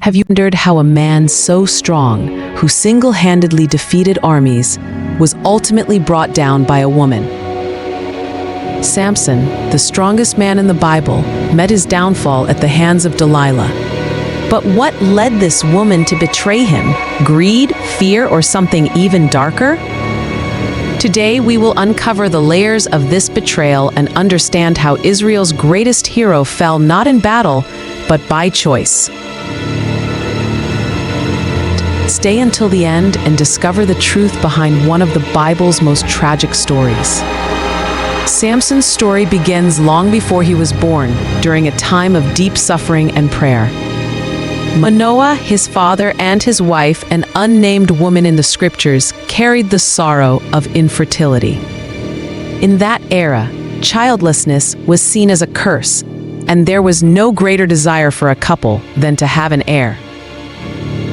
Have you wondered how a man so strong, who single-handedly defeated armies, was ultimately brought down by a woman? Samson, the strongest man in the Bible, met his downfall at the hands of Delilah. But what led this woman to betray him? Greed, fear, or something even darker? Today, we will uncover the layers of this betrayal and understand how Israel's greatest hero fell not in battle, but by choice. Stay until the end and discover the truth behind one of the Bible's most tragic stories. Samson's story begins long before he was born, during a time of deep suffering and prayer. Manoah, his father, and his wife, an unnamed woman in the scriptures, carried the sorrow of infertility. In that era, childlessness was seen as a curse, and there was no greater desire for a couple than to have an heir.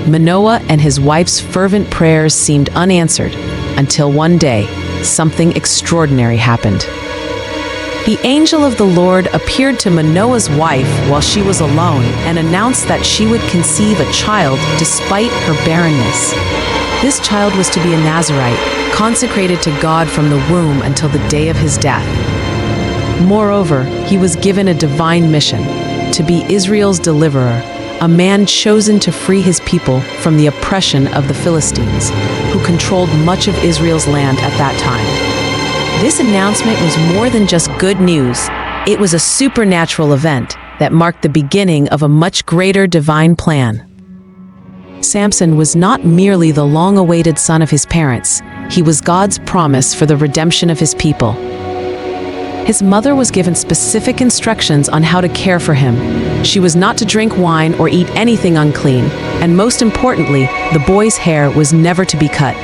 Manoah and his wife's fervent prayers seemed unanswered until one day, something extraordinary happened. The angel of the Lord appeared to Manoah's wife while she was alone and announced that she would conceive a child despite her barrenness. This child was to be a Nazirite, consecrated to God from the womb until the day of his death. Moreover, he was given a divine mission, to be Israel's deliverer, a man chosen to free his people from the oppression of the Philistines, who controlled much of Israel's land at that time. This announcement was more than just good news. It was a supernatural event that marked the beginning of a much greater divine plan. Samson was not merely the long-awaited son of his parents. He was God's promise for the redemption of his people. His mother was given specific instructions on how to care for him. She was not to drink wine or eat anything unclean, and most importantly, the boy's hair was never to be cut.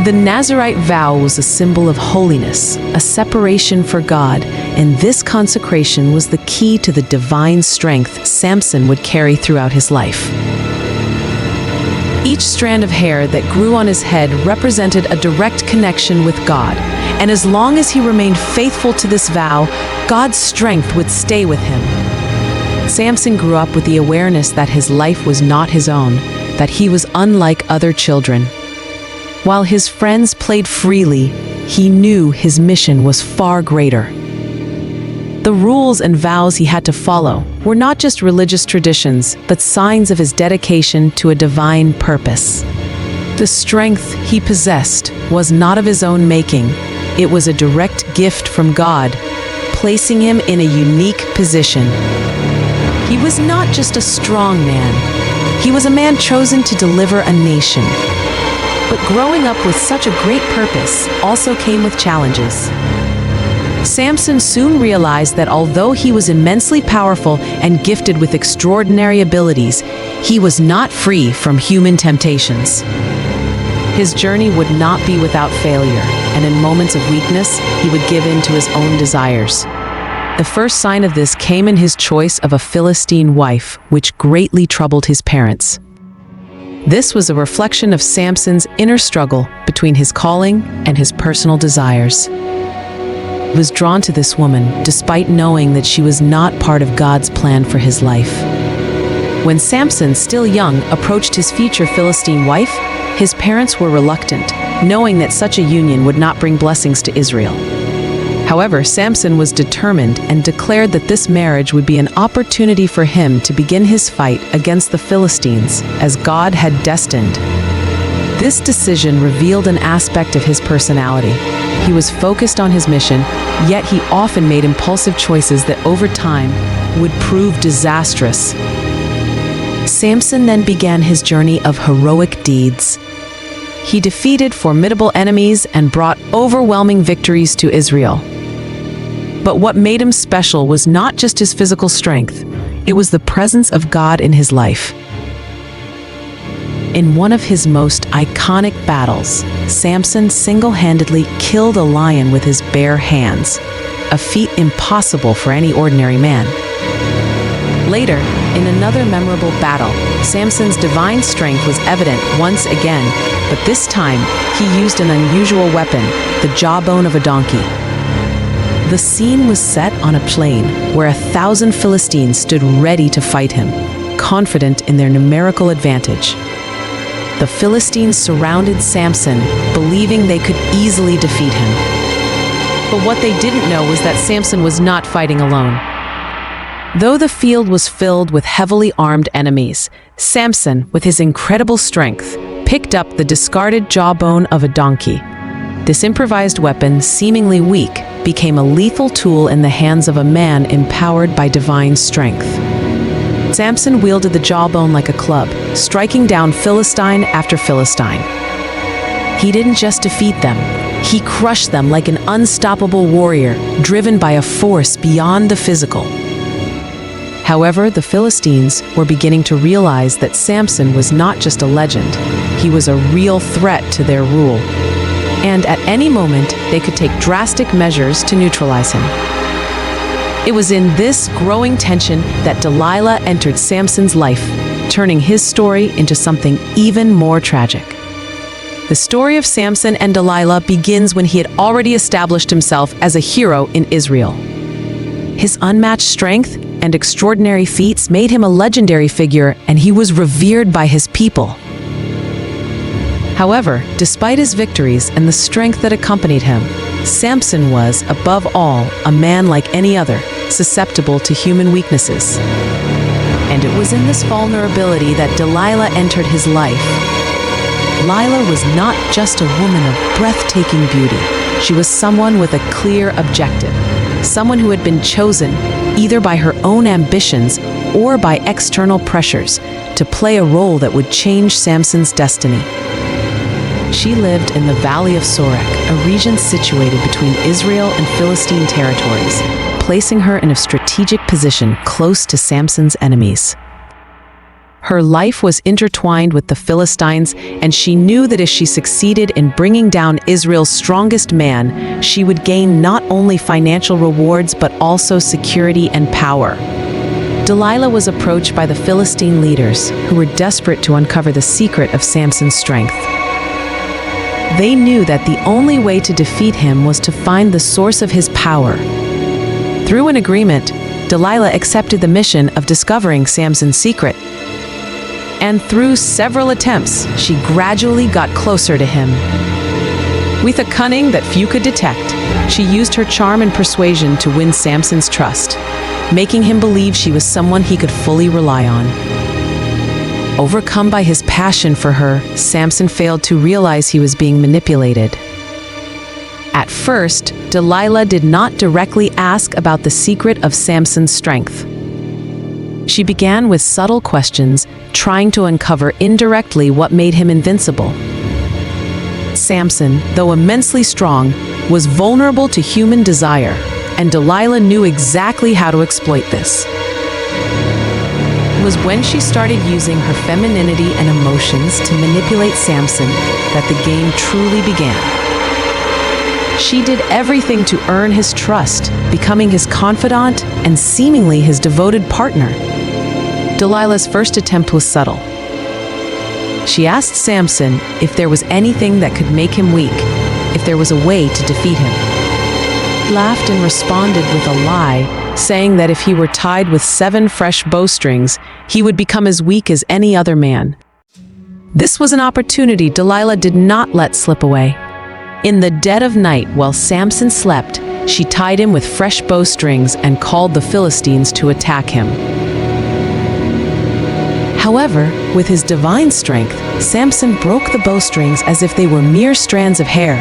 The Nazirite vow was a symbol of holiness, a separation for God, and this consecration was the key to the divine strength Samson would carry throughout his life. Each strand of hair that grew on his head represented a direct connection with God, and as long as he remained faithful to this vow, God's strength would stay with him. Samson grew up with the awareness that his life was not his own, that he was unlike other children. While his friends played freely, he knew his mission was far greater. The rules and vows he had to follow were not just religious traditions, but signs of his dedication to a divine purpose. The strength he possessed was not of his own making. It was a direct gift from God, placing him in a unique position. He was not just a strong man. He was a man chosen to deliver a nation. But growing up with such a great purpose also came with challenges. Samson soon realized that although he was immensely powerful and gifted with extraordinary abilities, he was not free from human temptations. His journey would not be without failure, and in moments of weakness, he would give in to his own desires. The first sign of this came in his choice of a Philistine wife, which greatly troubled his parents. This was a reflection of Samson's inner struggle between his calling and his personal desires. He was drawn to this woman despite knowing that she was not part of God's plan for his life. When Samson, still young, approached his future Philistine wife, his parents were reluctant, knowing that such a union would not bring blessings to Israel. However, Samson was determined and declared that this marriage would be an opportunity for him to begin his fight against the Philistines, as God had destined. This decision revealed an aspect of his personality. He was focused on his mission, yet he often made impulsive choices that over time would prove disastrous. Samson then began his journey of heroic deeds. He defeated formidable enemies and brought overwhelming victories to Israel. But what made him special was not just his physical strength, it was the presence of God in his life. In one of his most iconic battles, Samson single-handedly killed a lion with his bare hands, a feat impossible for any ordinary man. Later, in another memorable battle, Samson's divine strength was evident once again, but this time he used an unusual weapon, the jawbone of a donkey. The scene was set on a plain where 1,000 Philistines stood ready to fight him. confident in their numerical advantage. The Philistines surrounded Samson, believing they could easily defeat him. But what they didn't know was that Samson was not fighting alone. Though the field was filled with heavily armed enemies, Samson, with his incredible strength, picked up the discarded jawbone of a donkey. This improvised weapon, seemingly weak, became a lethal tool in the hands of a man empowered by divine strength. Samson wielded the jawbone like a club, striking down Philistine after Philistine. He didn't just defeat them, he crushed them like an unstoppable warrior, driven by a force beyond the physical. However, the Philistines were beginning to realize that Samson was not just a legend, he was a real threat to their rule. And at any moment, they could take drastic measures to neutralize him. It was in this growing tension that Delilah entered Samson's life, turning his story into something even more tragic. The story of Samson and Delilah begins when he had already established himself as a hero in Israel. His unmatched strength and extraordinary feats made him a legendary figure, and he was revered by his people. However, despite his victories and the strength that accompanied him, Samson was, above all, a man like any other, susceptible to human weaknesses. And it was in this vulnerability that Delilah entered his life. Delilah was not just a woman of breathtaking beauty. She was someone with a clear objective, someone who had been chosen, either by her own ambitions or by external pressures, to play a role that would change Samson's destiny. She lived in the Valley of Sorek, a region situated between Israel and Philistine territories, placing her in a strategic position close to Samson's enemies. Her life was intertwined with the Philistines, and she knew that if she succeeded in bringing down Israel's strongest man, she would gain not only financial rewards but also security and power. Delilah was approached by the Philistine leaders, who were desperate to uncover the secret of Samson's strength. They knew that the only way to defeat him was to find the source of his power. Through an agreement, Delilah accepted the mission of discovering Samson's secret. And through several attempts, she gradually got closer to him. With a cunning that few could detect, she used her charm and persuasion to win Samson's trust, making him believe she was someone he could fully rely on. Overcome by his passion for her, Samson failed to realize he was being manipulated. At first, Delilah did not directly ask about the secret of Samson's strength. She began with subtle questions, trying to uncover indirectly what made him invincible. Samson, though immensely strong, was vulnerable to human desire, and Delilah knew exactly how to exploit this. It was when she started using her femininity and emotions to manipulate Samson that the game truly began. She did everything to earn his trust, becoming his confidant and seemingly his devoted partner. Delilah's first attempt was subtle. She asked Samson if there was anything that could make him weak, if there was a way to defeat him. He laughed and responded with a lie, saying that if he were tied with 7 fresh bowstrings, he would become as weak as any other man. This was an opportunity Delilah did not let slip away. In the dead of night, while Samson slept, she tied him with fresh bowstrings and called the Philistines to attack him. However, with his divine strength, Samson broke the bowstrings as if they were mere strands of hair,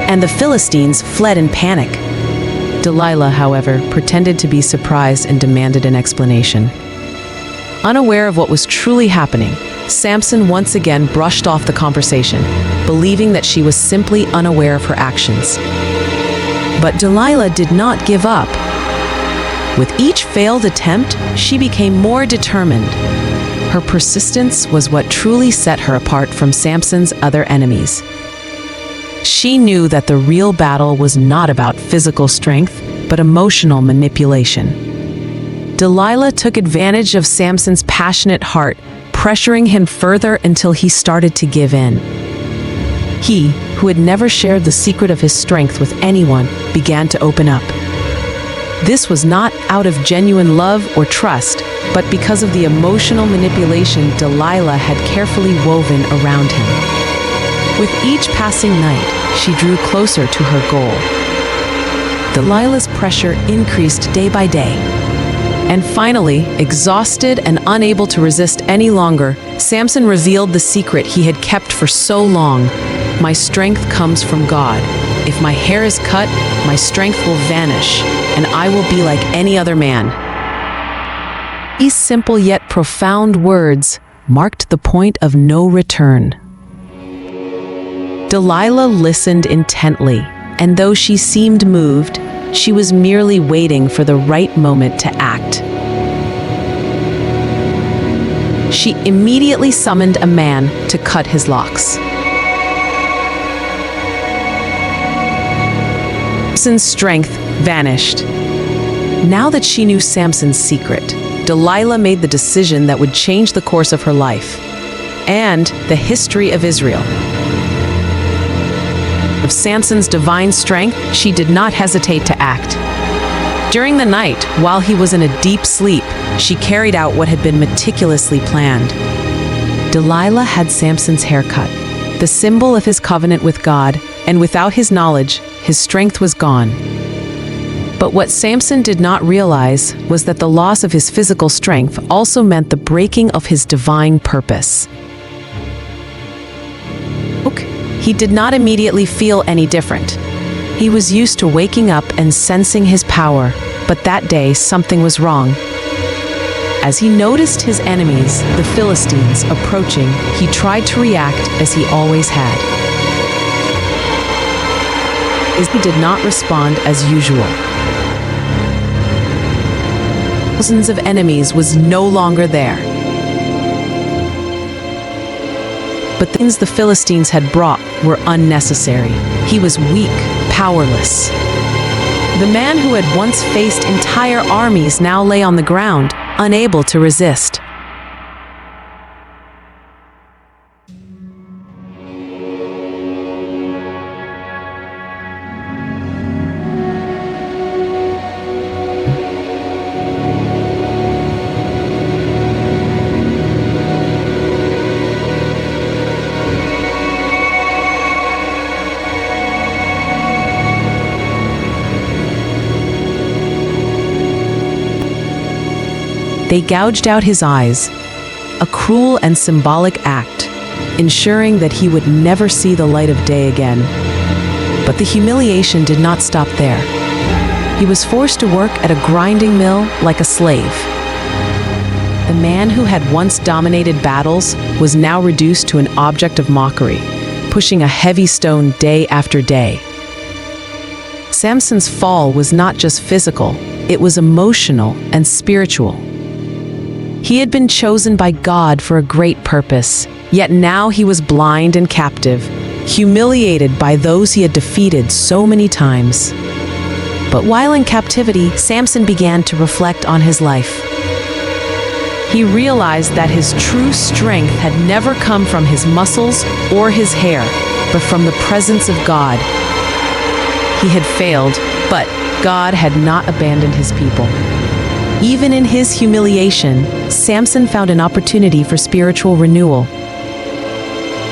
and the Philistines fled in panic. Delilah, however, pretended to be surprised and demanded an explanation. Unaware of what was truly happening, Samson once again brushed off the conversation, believing that she was simply unaware of her actions. But Delilah did not give up. With each failed attempt, she became more determined. Her persistence was what truly set her apart from Samson's other enemies. She knew that the real battle was not about physical strength, but emotional manipulation. Delilah took advantage of Samson's passionate heart, pressuring him further until he started to give in. He, who had never shared the secret of his strength with anyone, began to open up. This was not out of genuine love or trust, but because of the emotional manipulation Delilah had carefully woven around him. With each passing night, she drew closer to her goal. Delilah's pressure increased day by day. And finally, exhausted and unable to resist any longer, Samson revealed the secret he had kept for so long. My strength comes from God. If my hair is cut, my strength will vanish, and I will be like any other man. These simple yet profound words marked the point of no return. Delilah listened intently, and though she seemed moved, she was merely waiting for the right moment to act. She immediately summoned a man to cut his locks. Samson's strength vanished. Now that she knew Samson's secret, Delilah made the decision that would change the course of her life and the history of Israel. Of Samson's divine strength, she did not hesitate to act. During the night, while he was in a deep sleep, she carried out what had been meticulously planned. Delilah had Samson's hair cut, the symbol of his covenant with God, and without his knowledge, his strength was gone. But what Samson did not realize was that the loss of his physical strength also meant the breaking of his divine purpose. He did not immediately feel any different. He was used to waking up and sensing his power, but that day something was wrong. As he noticed his enemies, the Philistines, approaching, he tried to react as he always had. He did not respond as usual. Thousands of enemies was no longer there. But the things the Philistines had brought were unnecessary. He was weak, powerless. The man who had once faced entire armies now lay on the ground, unable to resist. They gouged out his eyes, a cruel and symbolic act, ensuring that he would never see the light of day again. But the humiliation did not stop there. He was forced to work at a grinding mill like a slave. The man who had once dominated battles was now reduced to an object of mockery, pushing a heavy stone day after day. Samson's fall was not just physical, it was emotional and spiritual. He had been chosen by God for a great purpose, yet now he was blind and captive, humiliated by those he had defeated so many times. But while in captivity, Samson began to reflect on his life. He realized that his true strength had never come from his muscles or his hair, but from the presence of God. He had failed, but God had not abandoned his people. Even in his humiliation, Samson found an opportunity for spiritual renewal.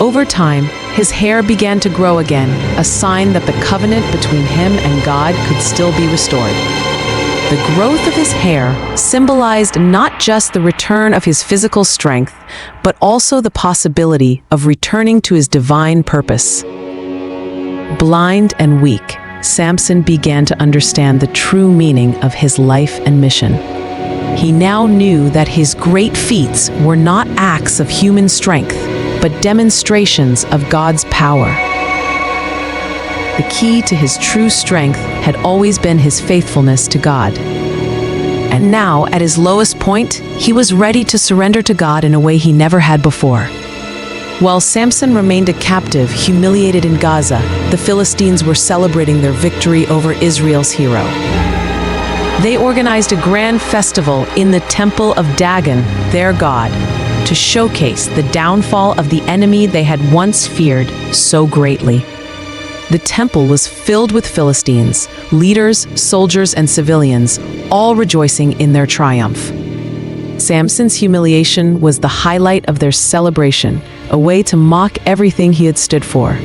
Over time, his hair began to grow again, a sign that the covenant between him and God could still be restored. The growth of his hair symbolized not just the return of his physical strength, but also the possibility of returning to his divine purpose. Blind and weak, Samson began to understand the true meaning of his life and mission. He now knew that his great feats were not acts of human strength, but demonstrations of God's power. The key to his true strength had always been his faithfulness to God. And now, at his lowest point, he was ready to surrender to God in a way he never had before. While Samson remained a captive, humiliated in Gaza, the Philistines were celebrating their victory over Israel's hero. They organized a grand festival in the temple of Dagon, their god, to showcase the downfall of the enemy they had once feared so greatly. The temple was filled with Philistines, leaders, soldiers, and civilians, all rejoicing in their triumph. Samson's humiliation was the highlight of their celebration, a way to mock everything he had stood for.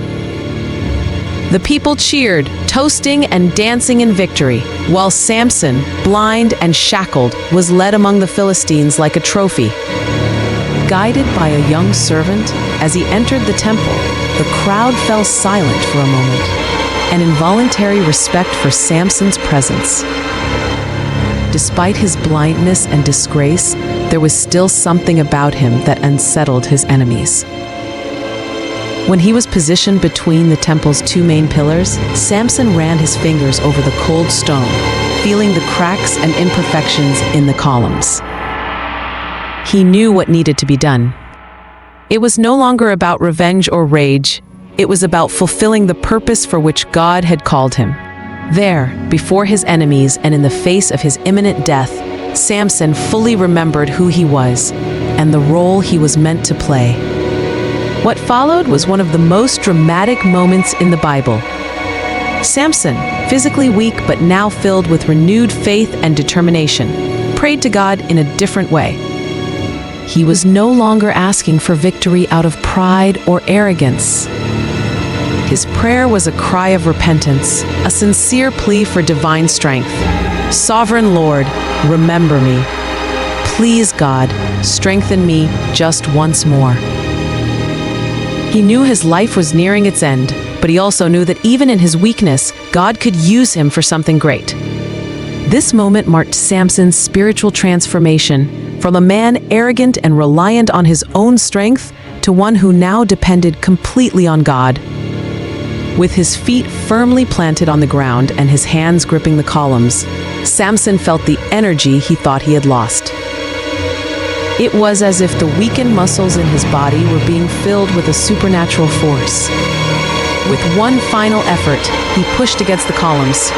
The people cheered, toasting and dancing in victory, while Samson, blind and shackled, was led among the Philistines like a trophy. Guided by a young servant, as he entered the temple, the crowd fell silent for a moment, an involuntary respect for Samson's presence. Despite his blindness and disgrace, there was still something about him that unsettled his enemies. When he was positioned between the temple's two main pillars, Samson ran his fingers over the cold stone, feeling the cracks and imperfections in the columns. He knew what needed to be done. It was no longer about revenge or rage. It was about fulfilling the purpose for which God had called him. There, before his enemies and in the face of his imminent death, Samson fully remembered who he was and the role he was meant to play. What followed was one of the most dramatic moments in the Bible. Samson, physically weak but now filled with renewed faith and determination, prayed to God in a different way. He was no longer asking for victory out of pride or arrogance. His prayer was a cry of repentance, a sincere plea for divine strength. Sovereign Lord, remember me. Please, God, strengthen me just once more. He knew his life was nearing its end, but he also knew that even in his weakness, God could use him for something great. This moment marked Samson's spiritual transformation from a man arrogant and reliant on his own strength to one who now depended completely on God. With his feet firmly planted on the ground and his hands gripping the columns, Samson felt the energy he thought he had lost. It was as if the weakened muscles in his body were being filled with a supernatural force. With one final effort, he pushed against the columns.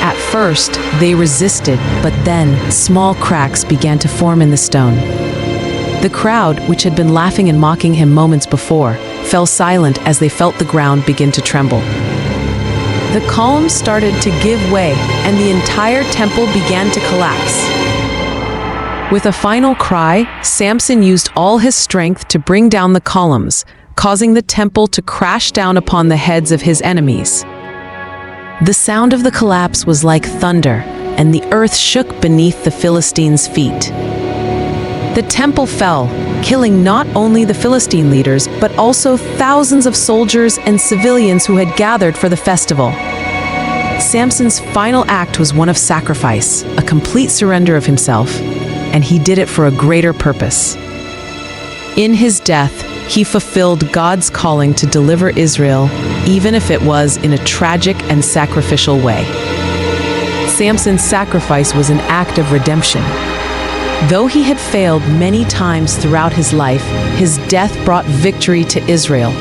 At first, they resisted, but then small cracks began to form in the stone. The crowd, which had been laughing and mocking him moments before, fell silent as they felt the ground begin to tremble. The columns started to give way, and the entire temple began to collapse. With a final cry, Samson used all his strength to bring down the columns, causing the temple to crash down upon the heads of his enemies. The sound of the collapse was like thunder, and the earth shook beneath the Philistines' feet. The temple fell, killing not only the Philistine leaders, but also thousands of soldiers and civilians who had gathered for the festival. Samson's final act was one of sacrifice, a complete surrender of himself, and he did it for a greater purpose. In his death, he fulfilled God's calling to deliver Israel, even if it was in a tragic and sacrificial way. Samson's sacrifice was an act of redemption. Though he had failed many times throughout his life, his death brought victory to Israel.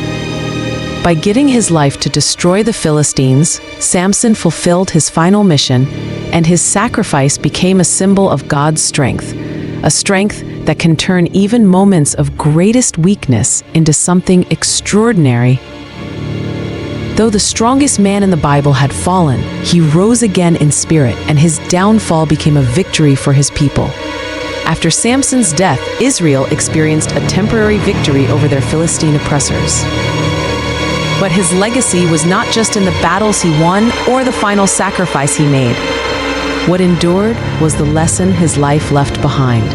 By giving his life to destroy the Philistines, Samson fulfilled his final mission, and his sacrifice became a symbol of God's strength, a strength that can turn even moments of greatest weakness into something extraordinary. Though the strongest man in the Bible had fallen, he rose again in spirit, and his downfall became a victory for his people. After Samson's death, Israel experienced a temporary victory over their Philistine oppressors. But his legacy was not just in the battles he won or the final sacrifice he made. What endured was the lesson his life left behind.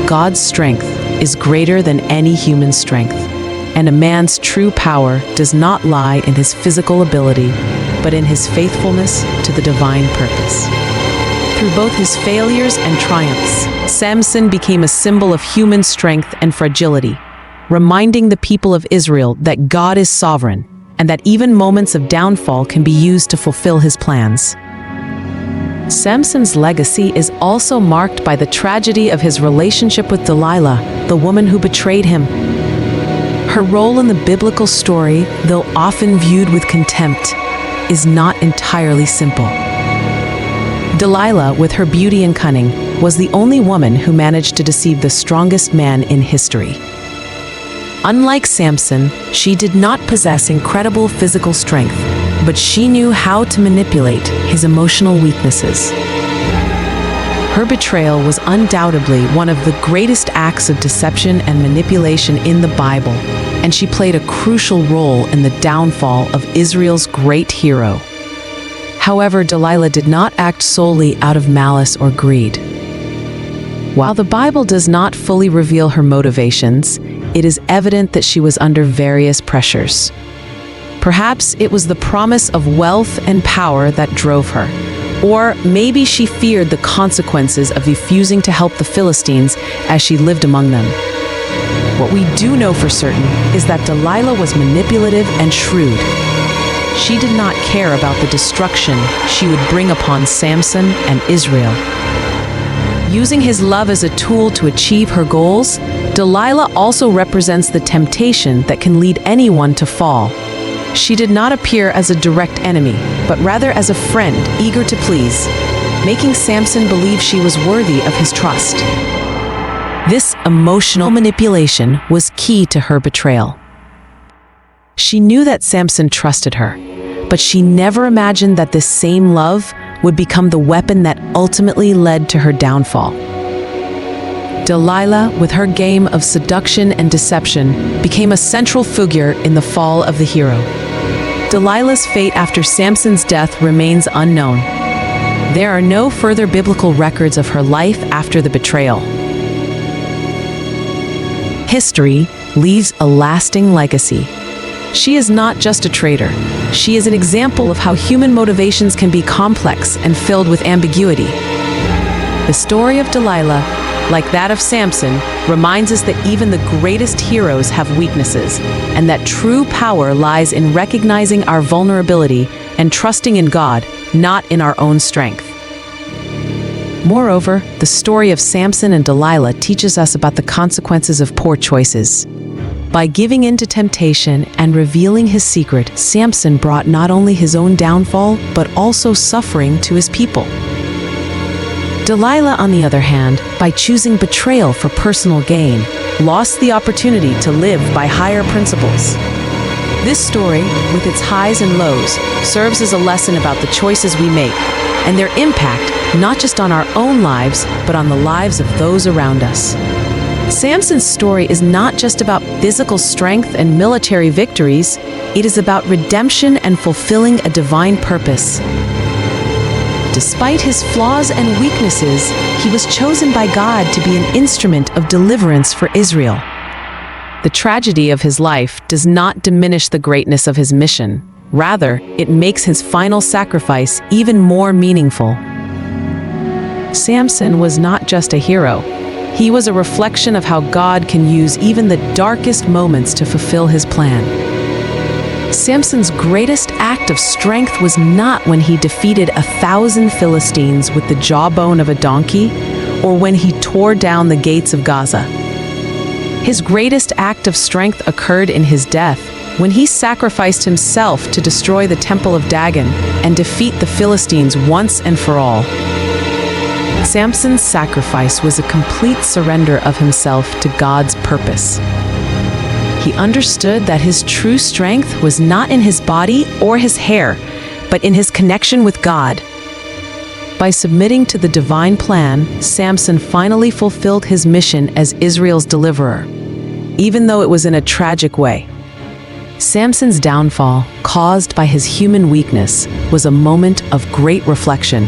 God's strength is greater than any human strength, and a man's true power does not lie in his physical ability, but in his faithfulness to the divine purpose. Through both his failures and triumphs, Samson became a symbol of human strength and fragility, reminding the people of Israel that God is sovereign and that even moments of downfall can be used to fulfill his plans. Samson's legacy is also marked by the tragedy of his relationship with Delilah, the woman who betrayed him. Her role in the biblical story, though often viewed with contempt, is not entirely simple. Delilah, with her beauty and cunning, was the only woman who managed to deceive the strongest man in history. Unlike Samson, she did not possess incredible physical strength, but she knew how to manipulate his emotional weaknesses. Her betrayal was undoubtedly one of the greatest acts of deception and manipulation in the Bible, and she played a crucial role in the downfall of Israel's great hero. However, Delilah did not act solely out of malice or greed. While the Bible does not fully reveal her motivations, it is evident that she was under various pressures. Perhaps it was the promise of wealth and power that drove her, or maybe she feared the consequences of refusing to help the Philistines as she lived among them. What we do know for certain is that Delilah was manipulative and shrewd. She did not care about the destruction she would bring upon Samson and Israel. Using his love as a tool to achieve her goals, Delilah also represents the temptation that can lead anyone to fall. She did not appear as a direct enemy, but rather as a friend eager to please, making Samson believe she was worthy of his trust. This emotional manipulation was key to her betrayal. She knew that Samson trusted her, but she never imagined that this same love would become the weapon that ultimately led to her downfall. Delilah, with her game of seduction and deception, became a central figure in the fall of the hero. Delilah's fate after Samson's death remains unknown. There are no further biblical records of her life after the betrayal. History leaves a lasting legacy. She is not just a traitor. She is an example of how human motivations can be complex and filled with ambiguity. The story of Delilah, like that of Samson, reminds us that even the greatest heroes have weaknesses, and that true power lies in recognizing our vulnerability and trusting in God, not in our own strength. Moreover, the story of Samson and Delilah teaches us about the consequences of poor choices. By giving in to temptation and revealing his secret, Samson brought not only his own downfall, but also suffering to his people. Delilah, on the other hand, by choosing betrayal for personal gain, lost the opportunity to live by higher principles. This story, with its highs and lows, serves as a lesson about the choices we make and their impact not just on our own lives, but on the lives of those around us. Samson's story is not just about physical strength and military victories, it is about redemption and fulfilling a divine purpose. Despite his flaws and weaknesses, he was chosen by God to be an instrument of deliverance for Israel. The tragedy of his life does not diminish the greatness of his mission. Rather, it makes his final sacrifice even more meaningful. Samson was not just a hero. He was a reflection of how God can use even the darkest moments to fulfill his plan. Samson's greatest act of strength was not when he defeated 1,000 Philistines with the jawbone of a donkey, or when he tore down the gates of Gaza. His greatest act of strength occurred in his death, when he sacrificed himself to destroy the temple of Dagon and defeat the Philistines once and for all. Samson's sacrifice was a complete surrender of himself to God's purpose. He understood that his true strength was not in his body or his hair, but in his connection with God. By submitting to the divine plan, Samson finally fulfilled his mission as Israel's deliverer, even though it was in a tragic way. Samson's downfall, caused by his human weakness, was a moment of great reflection.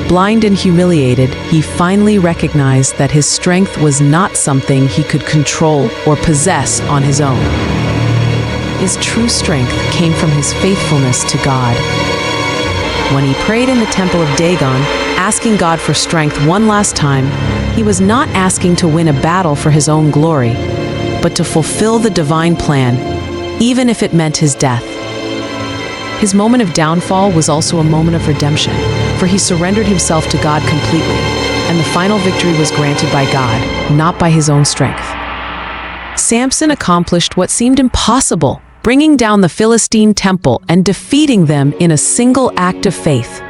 Blind and humiliated, he finally recognized that his strength was not something he could control or possess on his own. His true strength came from his faithfulness to God. When he prayed in the temple of Dagon, asking God for strength one last time, he was not asking to win a battle for his own glory, but to fulfill the divine plan, even if it meant his death. His moment of downfall was also a moment of redemption, for he surrendered himself to God completely, and the final victory was granted by God, not by his own strength. Samson accomplished what seemed impossible, bringing down the Philistine temple and defeating them in a single act of faith.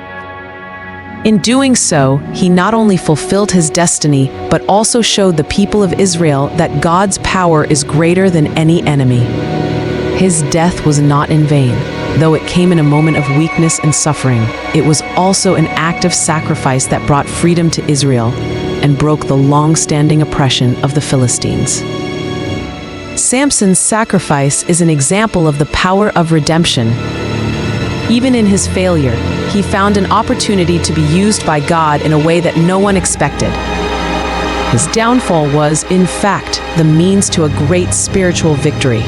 In doing so, he not only fulfilled his destiny, but also showed the people of Israel that God's power is greater than any enemy. His death was not in vain. Though it came in a moment of weakness and suffering, it was also an act of sacrifice that brought freedom to Israel and broke the long-standing oppression of the Philistines. Samson's sacrifice is an example of the power of redemption. Even in his failure, he found an opportunity to be used by God in a way that no one expected. His downfall was, in fact, the means to a great spiritual victory.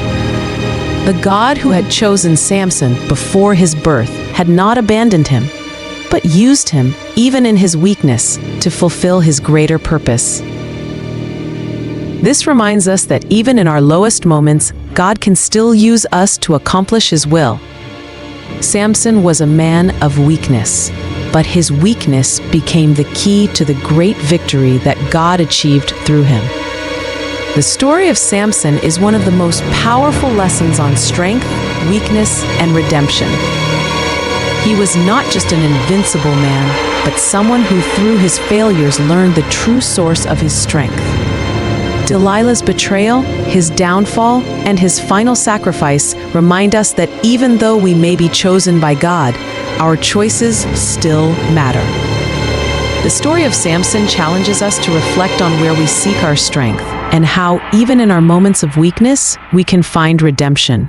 The God who had chosen Samson before his birth had not abandoned him, but used him, even in his weakness, to fulfill his greater purpose. This reminds us that even in our lowest moments, God can still use us to accomplish His will. Samson was a man of weakness, but his weakness became the key to the great victory that God achieved through him. The story of Samson is one of the most powerful lessons on strength, weakness, and redemption. He was not just an invincible man, but someone who through his failures learned the true source of his strength. Delilah's betrayal, his downfall, and his final sacrifice remind us that even though we may be chosen by God, our choices still matter. The story of Samson challenges us to reflect on where we seek our strength and how, even in our moments of weakness, we can find redemption.